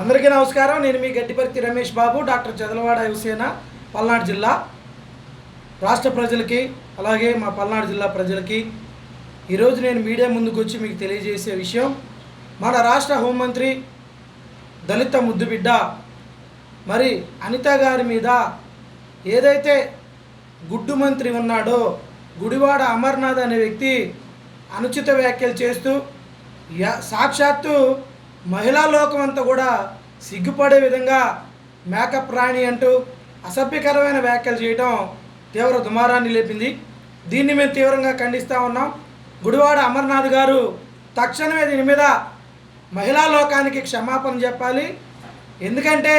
అందరికీ నమస్కారం. నేను మీ గట్టిపర్తి రమేష్ బాబు, డాక్టర్ చదలవాడ యువసేన, పల్నాడు జిల్లా. రాష్ట్ర ప్రజలకి అలాగే మా పల్నాడు జిల్లా ప్రజలకి ఈరోజు నేను మీడియా ముందుకు వచ్చి మీకు తెలియజేసే విషయం, మన రాష్ట్ర హోంమంత్రి దళిత ముద్దుబిడ్డ మరి అనిత గారి మీద ఏదైతే గుడ్డు మంత్రి ఉన్నాడో గుడివాడ అమర్నాథ్ అనే వ్యక్తి అనుచిత వ్యాఖ్యలు చేస్తూ సాక్షాత్తు మహిళా లోకం అంతా కూడా సిగ్గుపడే విధంగా మేకప్ రాణి అంటూ అసభ్యకరమైన వ్యాఖ్యలు చేయడం తీవ్ర దుమారాన్ని లేపింది. దీన్ని మేము తీవ్రంగా ఖండిస్తూ ఉన్నాం. గుడివాడ అమర్నాథ్ గారు తక్షణమే దీని మీద మహిళా లోకానికి క్షమాపణ చెప్పాలి. ఎందుకంటే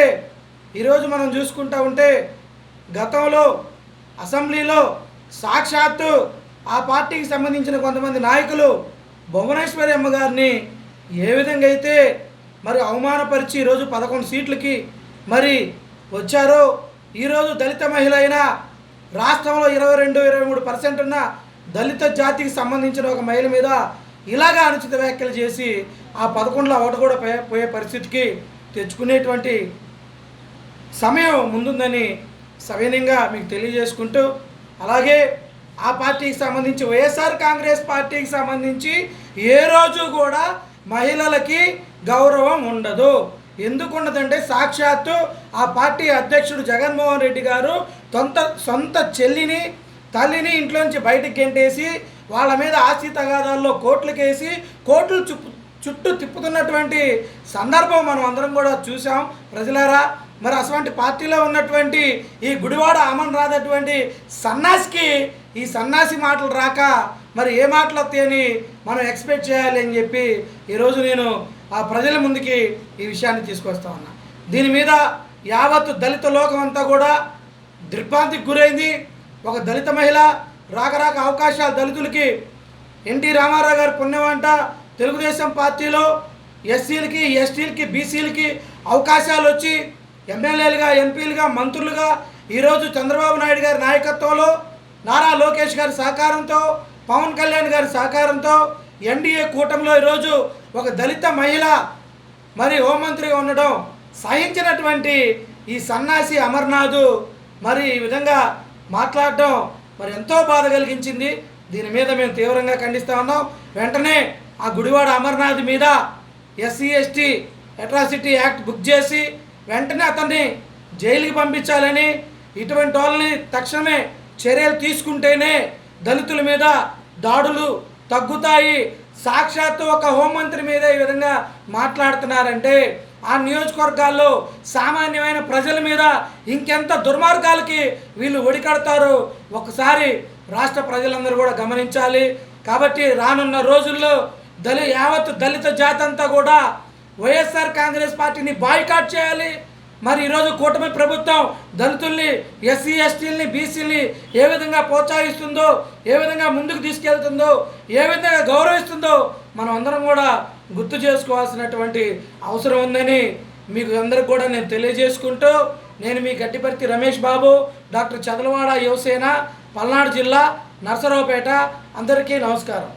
ఈరోజు మనం చూసుకుంటూ ఉంటే గతంలో అసెంబ్లీలో సాక్షాత్తు ఆ పార్టీకి సంబంధించిన కొంతమంది నాయకులు భువనేశ్వరి అమ్మ గారిని ఏ విధంగా అయితే మరి అవమానపరిచి ఈరోజు 11 సీట్లకి మరి వచ్చారో, ఈరోజు దళిత మహిళ అయినా రాష్ట్రంలో 22-23% ఉన్న దళిత జాతికి సంబంధించిన ఒక మహిళ మీద ఇలాగా అనుచిత వ్యాఖ్యలు చేసి ఆ 11లో ఒకటి కూడా పోయే పరిస్థితికి తెచ్చుకునేటువంటి సమయం ముందుందని సవినయంగా మీకు తెలియజేసుకుంటూ, అలాగే ఆ పార్టీకి సంబంధించి వైఎస్ఆర్ కాంగ్రెస్ పార్టీకి సంబంధించి ఏ రోజు కూడా మహిళలకి గౌరవం ఉండదు. ఎందుకు ఉండదంటే సాక్షాత్తు ఆ పార్టీ అధ్యక్షుడు జగన్మోహన్ రెడ్డి గారు సొంత చెల్లిని తల్లిని ఇంట్లోంచి బయటకు గెంటేసి వాళ్ళ మీద ఆస్తి తగాదాల్లో కోట్లకేసి కోట్లు చుట్టూ తిప్పుతున్నటువంటి సందర్భం మనం అందరం కూడా చూసాం ప్రజలారా. మరి అటువంటి పార్టీలో ఉన్నటువంటి ఈ గుడివాడ అమర్నాథ్ అటువంటి సన్నాసికి ఈ సన్నాసి మాటలు రాక మరి ఏ మాటలు వస్తాయని మనం ఎక్స్పెక్ట్ చేయాలి అని చెప్పి ఈరోజు నేను ఆ ప్రజల ముందుకి ఈ విషయాన్ని తీసుకొస్తా ఉన్నా. దీని మీద యావత్తు దళిత లోకం అంతా కూడా దిగ్భ్రాంతికి గురైంది. ఒక దళిత మహిళ రాక అవకాశాలు దళితులకి ఎన్టీ రామారావు గారి పుణ్యమంట తెలుగుదేశం పార్టీలో ఎస్సీలకి ఎస్టీలకి బీసీలకి అవకాశాలు వచ్చి ఎమ్మెల్యేలుగా ఎంపీలుగా మంత్రులుగా ఈరోజు చంద్రబాబు నాయుడు గారి నాయకత్వంలో నారా లోకేష్ గారి సహకారంతో పవన్ కళ్యాణ్ గారి సహకారంతో ఎన్డీఏ కూటమిలో ఈరోజు ఒక దళిత మహిళ మరి హోంమంత్రిగా ఉండడం సహించినటువంటి ఈ సన్నాసి అమర్నాథ్ మరి ఈ విధంగా మాట్లాడడం మరి ఎంతో బాధ కలిగించింది. దీని మీద మేము తీవ్రంగా ఖండిస్తూ ఉన్నాం. వెంటనే ఆ గుడివాడ అమర్నాథ్ మీద SC ST atrocity act book చేసి వెంటనే అతన్ని జైలుకి పంపించాలని, ఇటువంటి వాళ్ళని తక్షణమే చర్యలు తీసుకుంటేనే దళితుల మీద దాడులు తగ్గుతాయి. సాక్షాత్తు ఒక హోంమంత్రి మీద ఈ విధంగా మాట్లాడుతున్నారంటే ఆ నియోజకవర్గాల్లో సామాన్యమైన ప్రజల మీద ఇంకెంత దుర్మార్గాలకి వీళ్ళు ఒడికడతారు ఒకసారి రాష్ట్ర ప్రజలందరూ కూడా గమనించాలి. కాబట్టి రానున్న రోజుల్లో యావత్ దళిత జాతి అంతా కూడా వైఎస్ఆర్ కాంగ్రెస్ పార్టీని బాయ్కాట్ చేయాలి. మరి ఈరోజు కూటమి ప్రభుత్వం దళితుల్ని ఎస్సీ ఎస్టీలని బీసీలని ఏ విధంగా ప్రోత్సహిస్తుందో, ఏ విధంగా ముందుకు తీసుకెళ్తుందో, ఏ విధంగా గౌరవిస్తుందో మనం అందరం కూడా గుర్తు చేసుకోవాల్సినటువంటి అవసరం ఉందని మీకు అందరికి కూడా నేను తెలియజేసుకుంటూ, నేను మీ గట్టిపర్తి రమేష్ బాబు, డాక్టర్ చదలవాడ యువసేన, పల్నాడు జిల్లా, నర్సరావుపేట. అందరికీ నమస్కారం.